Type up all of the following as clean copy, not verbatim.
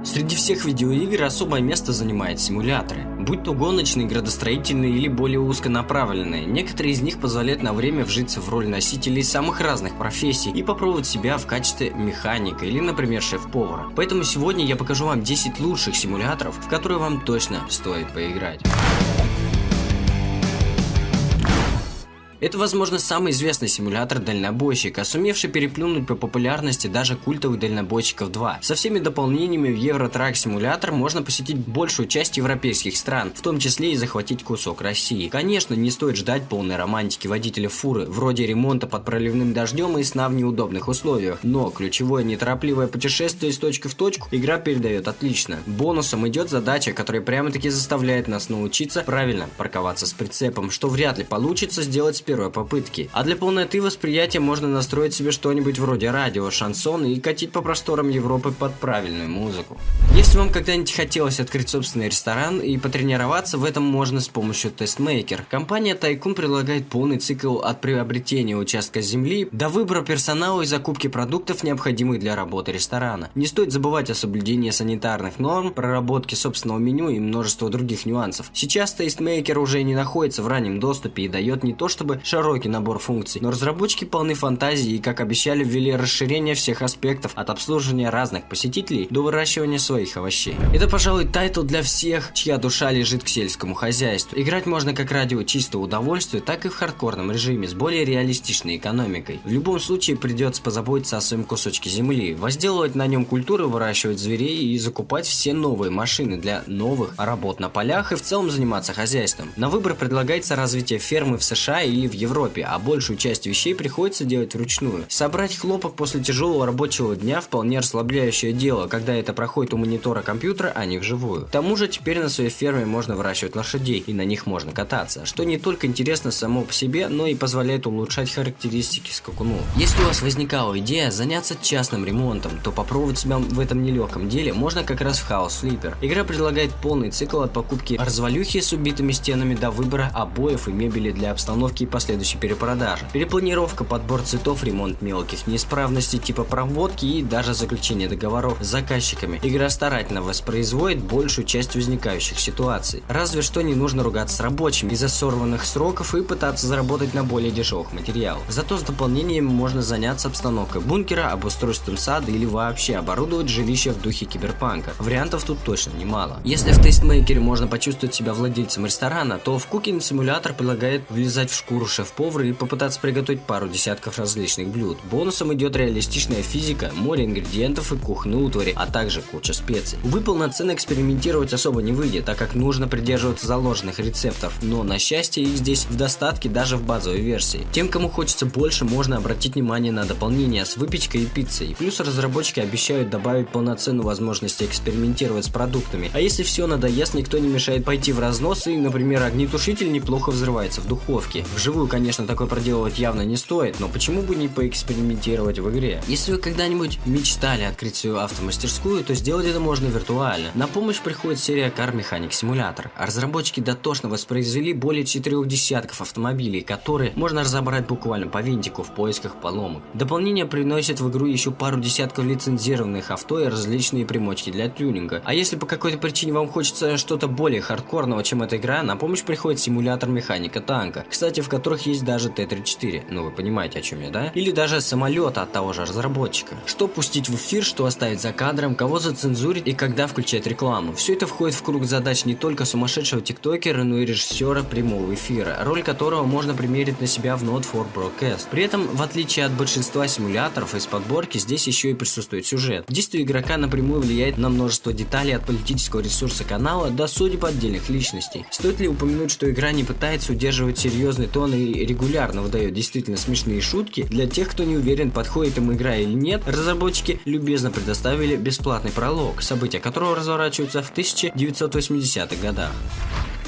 Среди всех видеоигр особое место занимают симуляторы. Будь то гоночные, градостроительные или более узконаправленные, некоторые из них позволяют на время вжиться в роль носителей самых разных профессий и попробовать себя в качестве механика или, например, шеф-повара. Поэтому сегодня я покажу вам 10 лучших симуляторов, в которые вам точно стоит поиграть. Это, возможно, самый известный симулятор дальнобойщика, сумевший переплюнуть по популярности даже культовых дальнобойщиков 2. Со всеми дополнениями в Euro Truck Simulator можно посетить большую часть европейских стран, в том числе и захватить кусок России. Конечно, не стоит ждать полной романтики водителя фуры, вроде ремонта под проливным дождем и сна в неудобных условиях, но ключевое неторопливое путешествие из точки в точку игра передает отлично. Бонусом идет задача, которая прямо-таки заставляет нас научиться правильно парковаться с прицепом, что вряд ли получится сделать с первой попытки. А для полноты восприятия можно настроить себе что-нибудь вроде радио, шансон и катить по просторам Европы под правильную музыку. Если вам когда-нибудь хотелось открыть собственный ресторан и потренироваться, в этом можно с помощью TestMaker. Компания Tycoon предлагает полный цикл от приобретения участка земли до выбора персонала и закупки продуктов, необходимых для работы ресторана. Не стоит забывать о соблюдении санитарных норм, проработке собственного меню и множество других нюансов. Сейчас TestMaker уже не находится в раннем доступе и дает не то чтобы широкий набор функций, но разработчики полны фантазии и, как обещали, ввели расширение всех аспектов от обслуживания разных посетителей до выращивания своих овощей. Это, пожалуй, тайтл для всех, чья душа лежит к сельскому хозяйству. Играть можно как ради чистого удовольствия, так и в хардкорном режиме с более реалистичной экономикой. В любом случае придется позаботиться о своем кусочке земли, возделывать на нем культуры, выращивать зверей и закупать все новые машины для новых работ на полях и в целом заниматься хозяйством. На выбор предлагается развитие фермы в США или в Европе, а большую часть вещей приходится делать вручную. Собрать хлопок после тяжелого рабочего дня вполне расслабляющее дело, когда это проходит у монитора компьютера, а не вживую. К тому же теперь на своей ферме можно выращивать лошадей, и на них можно кататься, что не только интересно само по себе, но и позволяет улучшать характеристики скакунов. Если у вас возникала идея заняться частным ремонтом, то попробовать себя в этом нелегком деле можно как раз в House Flipper. Игра предлагает полный цикл от покупки развалюхи с убитыми стенами до выбора обоев и мебели для обстановки и последующей перепродажи. Перепланировка, подбор цветов, ремонт мелких неисправностей типа проводки и даже заключение договоров с заказчиками. Игра старательно воспроизводит большую часть возникающих ситуаций. Разве что не нужно ругаться с рабочими из-за сорванных сроков и пытаться заработать на более дешевых материалах. Зато с дополнениями можно заняться обстановкой бункера, обустройством сада или вообще оборудовать жилище в духе киберпанка. Вариантов тут точно немало. Если в TestMaker можно почувствовать себя владельцем ресторана, то в Cooking Simulator предлагает влезать в шкуру шеф-повара и попытаться приготовить пару десятков различных блюд. Бонусом идет реалистичная физика, море ингредиентов и кухонной утвари, а также куча специй. Увы, полноценно экспериментировать особо не выйдет, так как нужно придерживаться заложенных рецептов, но на счастье их здесь в достатке даже в базовой версии. Тем, кому хочется больше, можно обратить внимание на дополнения с выпечкой и пиццей. Плюс разработчики обещают добавить полноценную возможность экспериментировать с продуктами. А если все надоест, никто не мешает пойти в разнос и, например, огнетушитель неплохо взрывается в духовке. Вживую, конечно, такое проделывать явно не стоит, но почему бы не поэкспериментировать в игре? Если вы когда-нибудь мечтали открыть свою автомастерскую, то сделать это можно виртуально. На помощь приходит серия Car Mechanic Simulator. Разработчики дотошно воспроизвели более 4 десятков автомобилей, которые можно разобрать буквально по винтику в поисках поломок. Дополнение приносит в игру еще пару десятков лицензированных авто и различные примочки для тюнинга. А если по какой-то причине вам хочется что-то более хардкорного, чем эта игра, на помощь приходит симулятор механика танка, кстати, в которых есть даже Т-34, ну вы понимаете, о чем я, да? Или даже самолета от того же разработчика. Что пустить в эфир, что оставить за кадром, кого зацензурить и когда включать рекламу. Все это входит в круг задач не только сумасшедшего тиктокера, но и режиссера прямого эфира, роль которого можно примерить на себя в Not for Broadcast. При этом, в отличие от большинства симуляторов из подборки, здесь еще и присутствует сюжет. Действие игрока напрямую влияет на множество деталей от политического ресурса канала до судеб отдельных личностей. Стоит ли упомянуть, что игра не пытается удерживать серьезный тон и регулярно выдает действительно смешные шутки? Для тех, кто не уверен, подходит им игра или нет, разработчики любезно предоставили бесплатный пролог, события которого разворачиваются в 1980-х годах.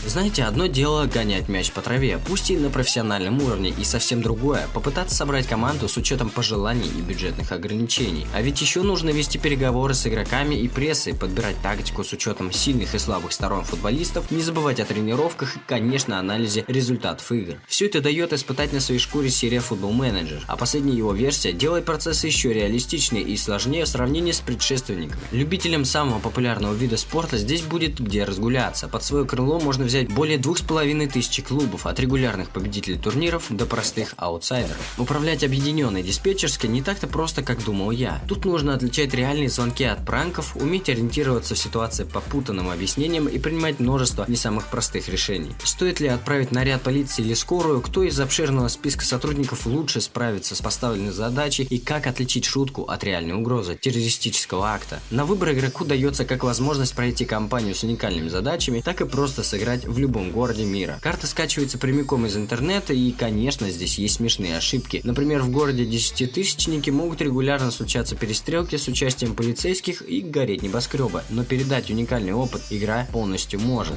Знаете, одно дело гонять мяч по траве, пусть и на профессиональном уровне, и совсем другое – попытаться собрать команду с учетом пожеланий и бюджетных ограничений. А ведь еще нужно вести переговоры с игроками и прессой, подбирать тактику с учетом сильных и слабых сторон футболистов, не забывать о тренировках и, конечно, анализе результатов игр. Все это дает испытать на своей шкуре серия Football Manager, а последняя его версия делает процессы еще реалистичнее и сложнее в сравнении с предшественниками. Любителям самого популярного вида спорта здесь будет где разгуляться. Под свое крыло можно взять более 2500 клубов, от регулярных победителей турниров до простых аутсайдеров. Управлять объединенной диспетчерской не так-то просто, как думал я. Тут нужно отличать реальные звонки от пранков, уметь ориентироваться в ситуации по путанным объяснениям и принимать множество не самых простых решений. Стоит ли отправить наряд полиции или скорую, кто из обширного списка сотрудников лучше справится с поставленной задачей и как отличить шутку от реальной угрозы террористического акта. На выбор игроку дается как возможность пройти кампанию с уникальными задачами, так и просто сыграть в любом городе мира. Карта скачивается прямиком из интернета, и, конечно, здесь есть смешные ошибки. Например, в городе 10-тысячники могут регулярно случаться перестрелки с участием полицейских и гореть небоскребы, но передать уникальный опыт игра полностью может.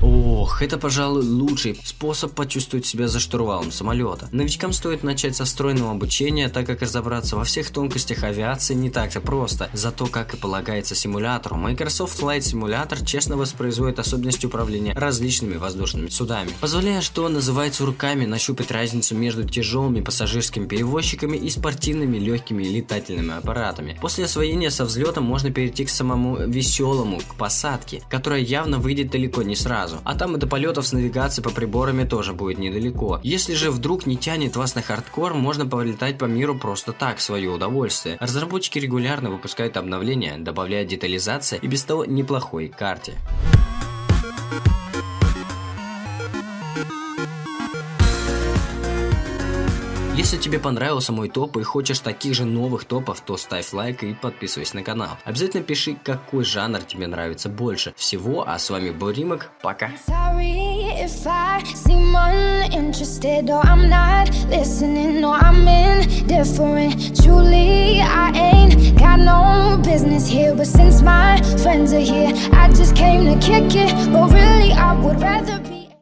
Ох, это, пожалуй, лучший способ почувствовать себя за штурвалом самолета. Новичкам стоит начать со встроенного обучения, так как разобраться во всех тонкостях авиации не так-то просто. Зато, как и полагается симулятору, Microsoft Flight Simulator честно воспроизводит особенности управления различными воздушными судами, позволяя, что называется, руками нащупать разницу между тяжелыми пассажирскими перевозчиками и спортивными легкими летательными аппаратами. После освоения со взлетом можно перейти к самому веселому, к посадке, которая явно выйдет далеко не сразу. А там и до полетов с навигацией по приборами тоже будет недалеко. Если же вдруг не тянет вас на хардкор, можно полетать по миру просто так, в свое удовольствие. Разработчики регулярно выпускают обновления, добавляя детализации и без того неплохой карте. Если тебе понравился мой топ и хочешь таких же новых топов, то ставь лайк и подписывайся на канал. Обязательно пиши, какой жанр тебе нравится больше всего. А с вами был Римок. Пока.